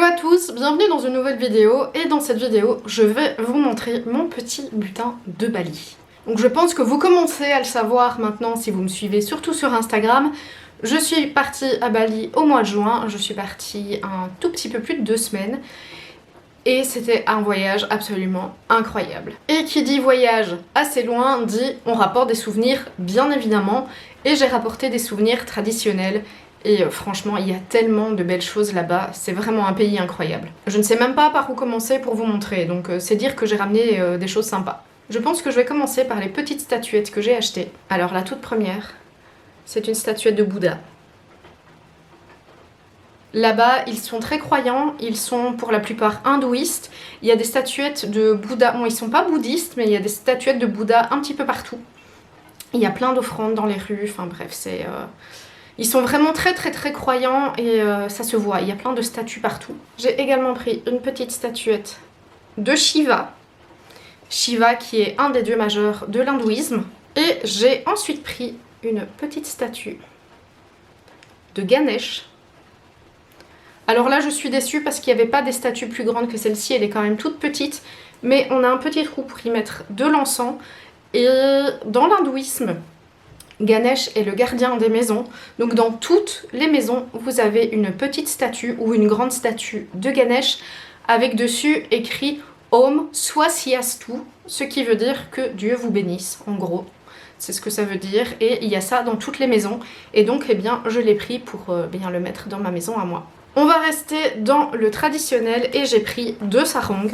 à tous, bienvenue dans une nouvelle vidéo et dans cette vidéo je vais vous montrer mon petit butin de Bali. Donc je pense que vous commencez à le savoir maintenant si vous me suivez surtout sur Instagram. Je suis partie à Bali au mois de juin, je suis partie un tout petit peu plus de 2 semaines et c'était un voyage absolument incroyable. Et qui dit voyage assez loin dit on rapporte des souvenirs bien évidemment, et j'ai rapporté des souvenirs traditionnels. Et franchement, il y a tellement de belles choses là-bas, c'est vraiment un pays incroyable. Je ne sais même pas par où commencer pour vous montrer, donc c'est dire que j'ai ramené des choses sympas. Je pense que je vais commencer par les petites statuettes que j'ai achetées. Alors la toute première, c'est une statuette de Bouddha. Là-bas, ils sont très croyants, ils sont pour la plupart hindouistes. Il y a des statuettes de Bouddha, bon ils sont pas bouddhistes, mais il y a des statuettes de Bouddha un petit peu partout. Il y a plein d'offrandes dans les rues, enfin bref, c'est... Ils sont vraiment très croyants et ça se voit, il y a plein de statues partout. J'ai également pris une petite statuette de Shiva. Shiva qui est un des dieux majeurs de l'hindouisme. Et j'ai ensuite pris une petite statue de Ganesh. Alors là je suis déçue parce qu'il n'y avait pas des statues plus grandes que celle-ci, elle est quand même toute petite. Mais on a un petit trou pour y mettre de l'encens. Et dans l'hindouisme, Ganesh est le gardien des maisons, donc dans toutes les maisons, vous avez une petite statue ou une grande statue de Ganesh avec dessus écrit Om Swastiastu, ce qui veut dire que Dieu vous bénisse, en gros. C'est ce que ça veut dire, et il y a ça dans toutes les maisons, et donc eh bien, je l'ai pris pour bien le mettre dans ma maison à moi. On va rester dans le traditionnel, et j'ai pris 2 sarongs.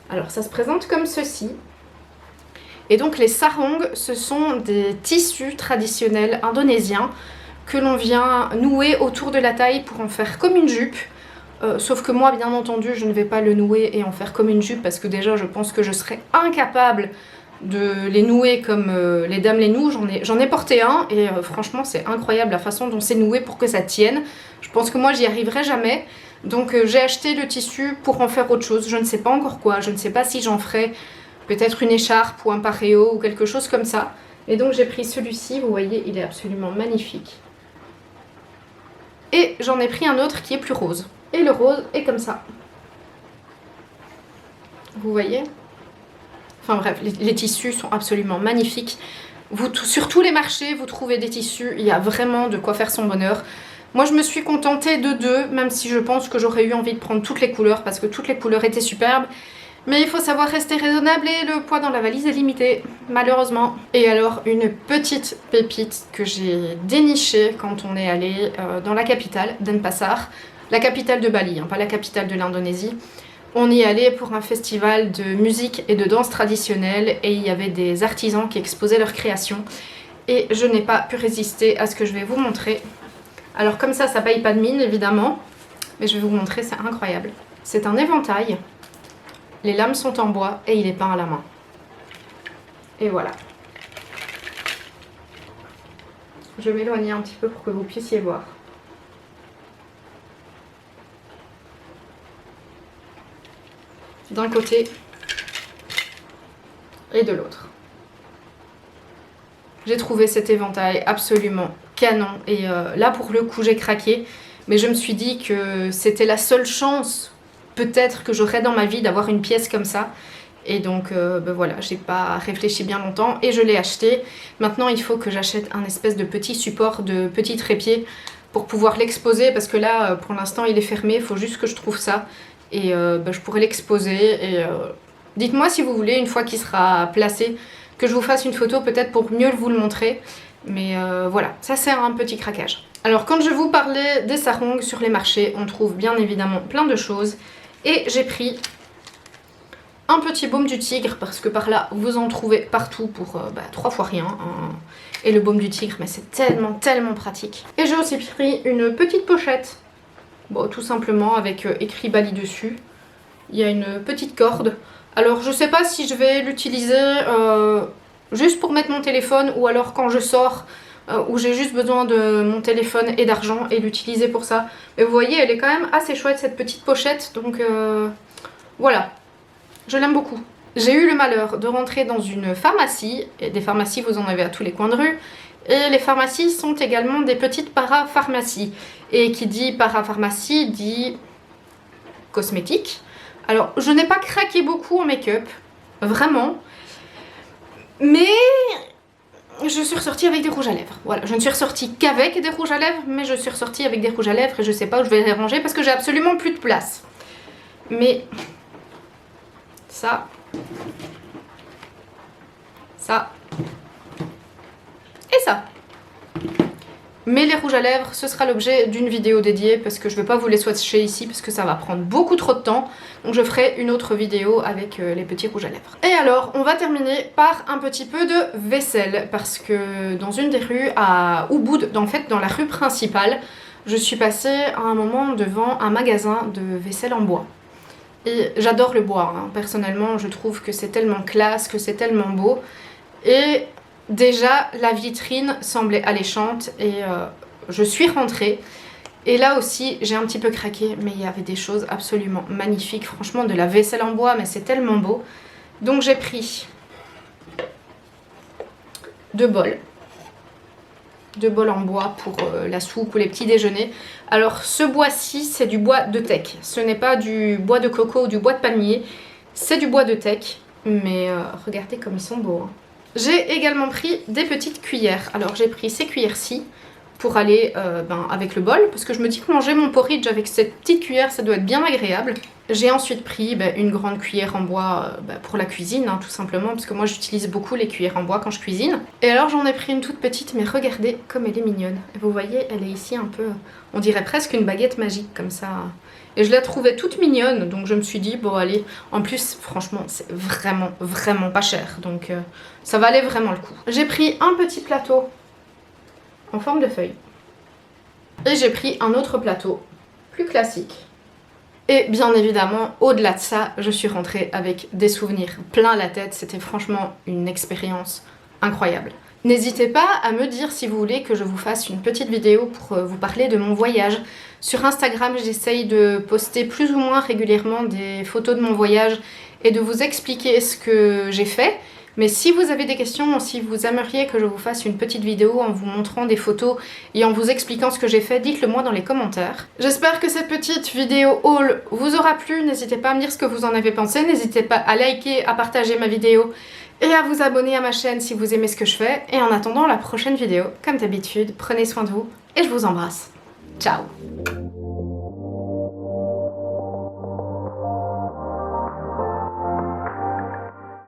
Alors ça se présente comme ceci. Et donc les sarongs, ce sont des tissus traditionnels indonésiens que l'on vient nouer autour de la taille pour en faire comme une jupe. Sauf que moi, bien entendu, je ne vais pas le nouer et en faire comme une jupe parce que déjà, je pense que je serais incapable de les nouer comme les dames les nouent. J'en ai porté un et franchement, c'est incroyable la façon dont c'est noué pour que ça tienne. Je pense que moi, j'y arriverai jamais. Donc j'ai acheté le tissu pour en faire autre chose. Je ne sais pas encore quoi, je ne sais pas si j'en ferai... peut-être une écharpe ou un paréo ou quelque chose comme ça. Et donc j'ai pris celui-ci, vous voyez, il est absolument magnifique. Et j'en ai pris un autre qui est plus rose. Et le rose est comme ça. Vous voyez? Enfin bref, les tissus sont absolument magnifiques. Sur tous les marchés, vous trouvez des tissus, il y a vraiment de quoi faire son bonheur. Moi je me suis contentée de 2, même si je pense que j'aurais eu envie de prendre toutes les couleurs parce que toutes les couleurs étaient superbes. Mais il faut savoir rester raisonnable et le poids dans la valise est limité, malheureusement. Et alors, une petite pépite que j'ai dénichée quand on est allé dans la capitale, Denpasar, la capitale de Bali, hein, pas la capitale de l'Indonésie. On y allait pour un festival de musique et de danse traditionnelle et il y avait des artisans qui exposaient leurs créations. Et je n'ai pas pu résister à ce que je vais vous montrer. Alors comme ça paye pas de mine évidemment, mais je vais vous montrer, c'est incroyable. C'est un éventail. Les lames sont en bois et il est peint à la main. Et voilà. Je vais m'éloigner un petit peu pour que vous puissiez voir. D'un côté et de l'autre. J'ai trouvé cet éventail absolument canon. Et là, pour le coup, j'ai craqué. Mais je me suis dit que c'était la seule chance peut-être que j'aurais dans ma vie d'avoir une pièce comme ça. Et donc ben voilà, j'ai pas réfléchi bien longtemps et je l'ai acheté. Maintenant il faut que j'achète un espèce de petit support, de petit trépied pour pouvoir l'exposer parce que là pour l'instant il est fermé, il faut juste que je trouve ça et ben, je pourrais l'exposer et dites-moi si vous voulez une fois qu'il sera placé que je vous fasse une photo peut-être pour mieux vous le montrer. Mais voilà, ça c'est un petit craquage. Alors quand je vous parlais des sarongs sur les marchés, on trouve bien évidemment plein de choses. Et j'ai pris un petit baume du tigre parce que par là vous en trouvez partout pour 3 fois rien. Hein. Et le baume du tigre, mais c'est tellement pratique. Et j'ai aussi pris une petite pochette. Bon, tout simplement avec écrit Bali dessus. Il y a une petite corde. Alors je sais pas si je vais l'utiliser juste pour mettre mon téléphone ou alors quand je sors où j'ai juste besoin de mon téléphone et d'argent et l'utiliser pour ça. Mais vous voyez, elle est quand même assez chouette cette petite pochette, donc voilà, je l'aime beaucoup. J'ai eu le malheur de rentrer dans une pharmacie, et des pharmacies vous en avez à tous les coins de rue, et les pharmacies sont également des petites parapharmacies. Et qui dit parapharmacie dit cosmétiques. Alors, je n'ai pas craqué beaucoup en make-up, vraiment, mais je suis ressortie avec des rouges à lèvres. Voilà, je ne suis ressortie qu'avec des rouges à lèvres, mais je suis ressortie avec des rouges à lèvres et je sais pas où je vais les ranger parce que j'ai absolument plus de place. Mais ça et ça. Mais les rouges à lèvres, ce sera l'objet d'une vidéo dédiée parce que je ne vais pas vous les swatcher ici parce que ça va prendre beaucoup trop de temps. Donc je ferai une autre vidéo avec les petits rouges à lèvres. Et alors, on va terminer par un petit peu de vaisselle parce que dans une des rues à Ubud, en fait dans la rue principale, je suis passée à un moment devant un magasin de vaisselle en bois. Et j'adore le bois, hein. Personnellement, je trouve que c'est tellement classe, que c'est tellement beau. Et déjà, la vitrine semblait alléchante et je suis rentrée. Et là aussi, j'ai un petit peu craqué, mais il y avait des choses absolument magnifiques. Franchement, de la vaisselle en bois, mais c'est tellement beau. Donc j'ai pris 2 bols. 2 bols en bois pour la soupe ou les petits déjeuners. Alors ce bois-ci, c'est du bois de teck. Ce n'est pas du bois de coco ou du bois de palmier. C'est du bois de teck. Mais regardez comme ils sont beaux, hein. J'ai également pris des petites cuillères. Alors j'ai pris ces cuillères-ci pour aller avec le bol, parce que je me dis que manger mon porridge avec cette petite cuillère, ça doit être bien agréable. J'ai ensuite pris une grande cuillère en bois pour la cuisine, hein, tout simplement, parce que moi j'utilise beaucoup les cuillères en bois quand je cuisine. Et alors j'en ai pris une toute petite, mais regardez comme elle est mignonne. Et vous voyez, elle est ici un peu, on dirait presque une baguette magique comme ça. Et je la trouvais toute mignonne, donc je me suis dit, bon allez, en plus franchement c'est vraiment vraiment pas cher, donc ça valait vraiment le coup. J'ai pris un petit plateau en forme de feuille. Et j'ai pris un autre plateau plus classique. Et bien évidemment, au-delà de ça, je suis rentrée avec des souvenirs plein la tête. C'était franchement une expérience incroyable. N'hésitez pas à me dire si vous voulez que je vous fasse une petite vidéo pour vous parler de mon voyage. Sur Instagram, j'essaye de poster plus ou moins régulièrement des photos de mon voyage et de vous expliquer ce que j'ai fait. Mais si vous avez des questions, si vous aimeriez que je vous fasse une petite vidéo en vous montrant des photos et en vous expliquant ce que j'ai fait, dites-le moi dans les commentaires. J'espère que cette petite vidéo haul vous aura plu. N'hésitez pas à me dire ce que vous en avez pensé. N'hésitez pas à liker, à partager ma vidéo et à vous abonner à ma chaîne si vous aimez ce que je fais. Et en attendant la prochaine vidéo, comme d'habitude, prenez soin de vous et je vous embrasse. Ciao!